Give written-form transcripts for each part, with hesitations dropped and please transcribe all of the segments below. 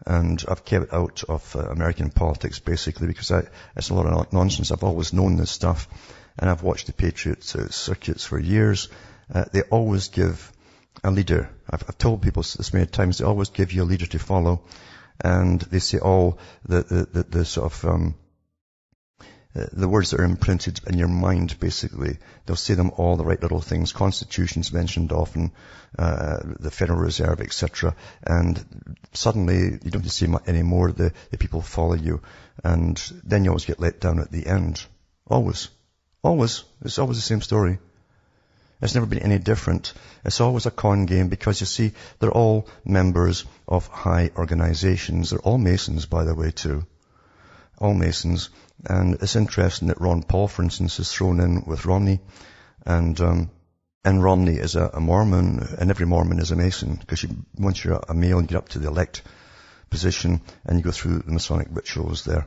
And I've kept out of American politics basically because it's a lot of nonsense. I've always known this stuff, and I've watched the Patriot circuits for years. They always give a leader. I've told people this many times. They always give you a leader to follow, and they say all the sort of the words that are imprinted in your mind, basically. They'll say them all, the right little things. Constitution's mentioned often, the Federal Reserve, etc. And suddenly, you don't have to say much anymore. The people follow you. And then you always get let down at the end. Always. Always. It's always the same story. It's never been any different. It's always a con game because, you see, they're all members of high organizations. They're all Masons, by the way, too. All Masons. And it's interesting that Ron Paul, for instance, is thrown in with Romney. And Romney is a Mormon, and every Mormon is a Mason, because once you're a male, you get up to the elect position, and you go through the Masonic rituals there.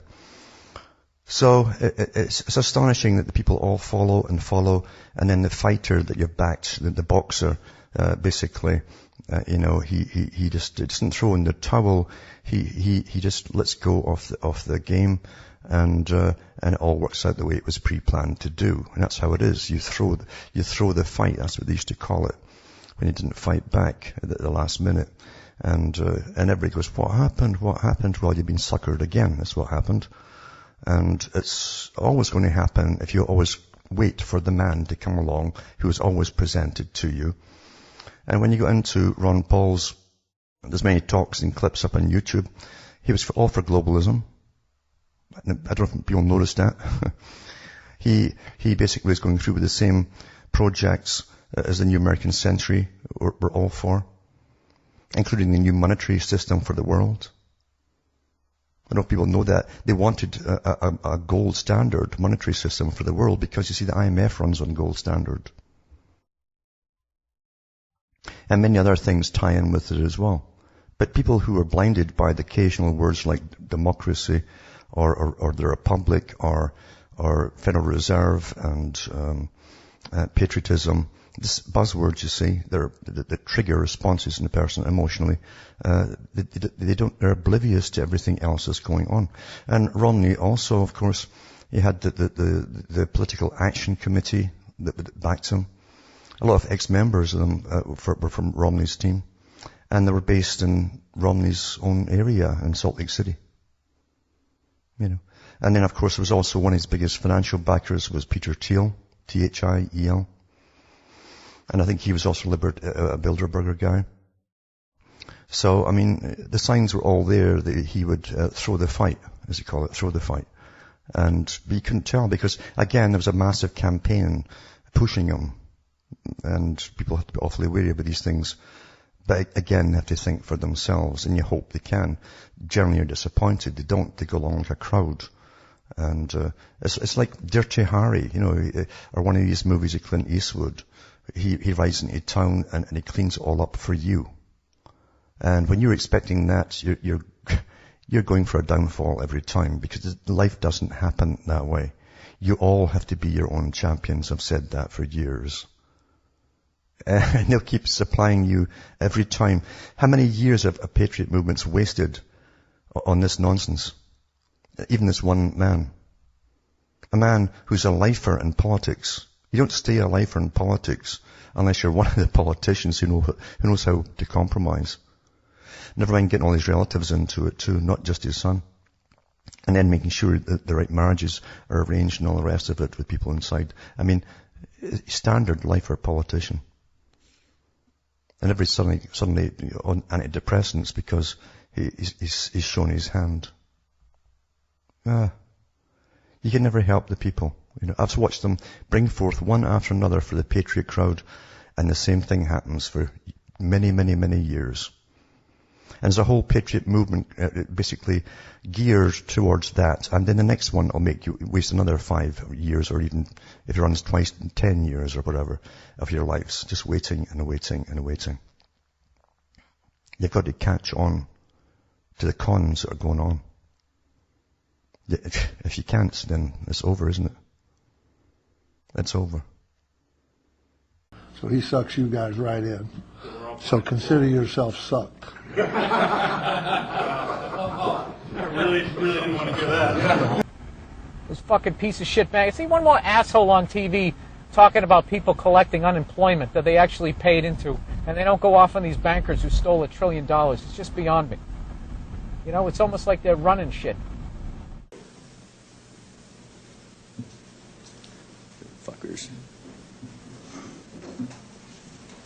So it's astonishing that the people all follow, and then the fighter that you've backed, the boxer, basically, he just doesn't throw in the towel. He just lets go of the game, and it all works out the way it was pre-planned to do. And that's how it is. You throw the fight. That's what they used to call it, when you didn't fight back at the last minute. And everybody goes, what happened? What happened? Well, you've been suckered again. That's what happened. And it's always going to happen if you always wait for the man to come along who is always presented to you. And when you go into Ron Paul's, there's many talks and clips up on YouTube. He was all for globalism. I don't know if people noticed that. He basically was going through with the same projects as the New American Century were all for, including the new monetary system for the world. I don't know if people know that. They wanted a gold standard monetary system for the world because, you see, the IMF runs on gold standard. And many other things tie in with it as well. But people who are blinded by the occasional words like democracy or the republic or Federal Reserve and patriotism, this buzzwords, you see, that trigger responses in the person emotionally. They're oblivious to everything else that's going on. And Romney also, of course, he had the political action committee that backed him. A lot of ex-members of them were from Romney's team. And they were based in Romney's own area in Salt Lake City. And then, of course, there was also one of his biggest financial backers was Peter Thiel, Thiel. And I think he was also a Bilderberger guy. So, I mean, the signs were all there that he would throw the fight, as you call it, throw the fight. But you couldn't tell because, again, there was a massive campaign pushing him. And people have to be awfully wary about these things. But again, they have to think for themselves, and you hope they can. Generally, you're disappointed. They don't. They go along like a crowd. And it's like Dirty Harry, or one of these movies of Clint Eastwood. He rides into town and he cleans it all up for you. And when you're expecting that, you're going for a downfall every time because life doesn't happen that way. You all have to be your own champions. I've said that for years. And they'll keep supplying you every time. How many years have a patriot movements wasted on this nonsense? Even this one man. A man who's a lifer in politics. You don't stay a lifer in politics unless you're one of the politicians who knows how to compromise. Never mind getting all his relatives into it too, not just his son. And then making sure that the right marriages are arranged and all the rest of it with people inside. I mean, standard lifer politician. And every suddenly on antidepressants because he's shown his hand. You can never help the people. I've watched them bring forth one after another for the Patriot crowd, and the same thing happens for many, many, many years. And there's a whole Patriot movement basically geared towards that. And then the next one will make you waste another 5 years, or even if it runs twice, 10 years or whatever of your lives, just waiting and waiting and waiting. You've got to catch on to the cons that are going on. If you can't, then it's over, isn't it? It's over. So he sucks you guys right in. So consider yourself sucked. really didn't want to hear that. Those fucking piece of shit banks. See one more asshole on TV talking about people collecting unemployment that they actually paid into, and they don't go off on these bankers who stole $1 trillion. It's just beyond me. You know, it's almost like they're running shit. Fuckers.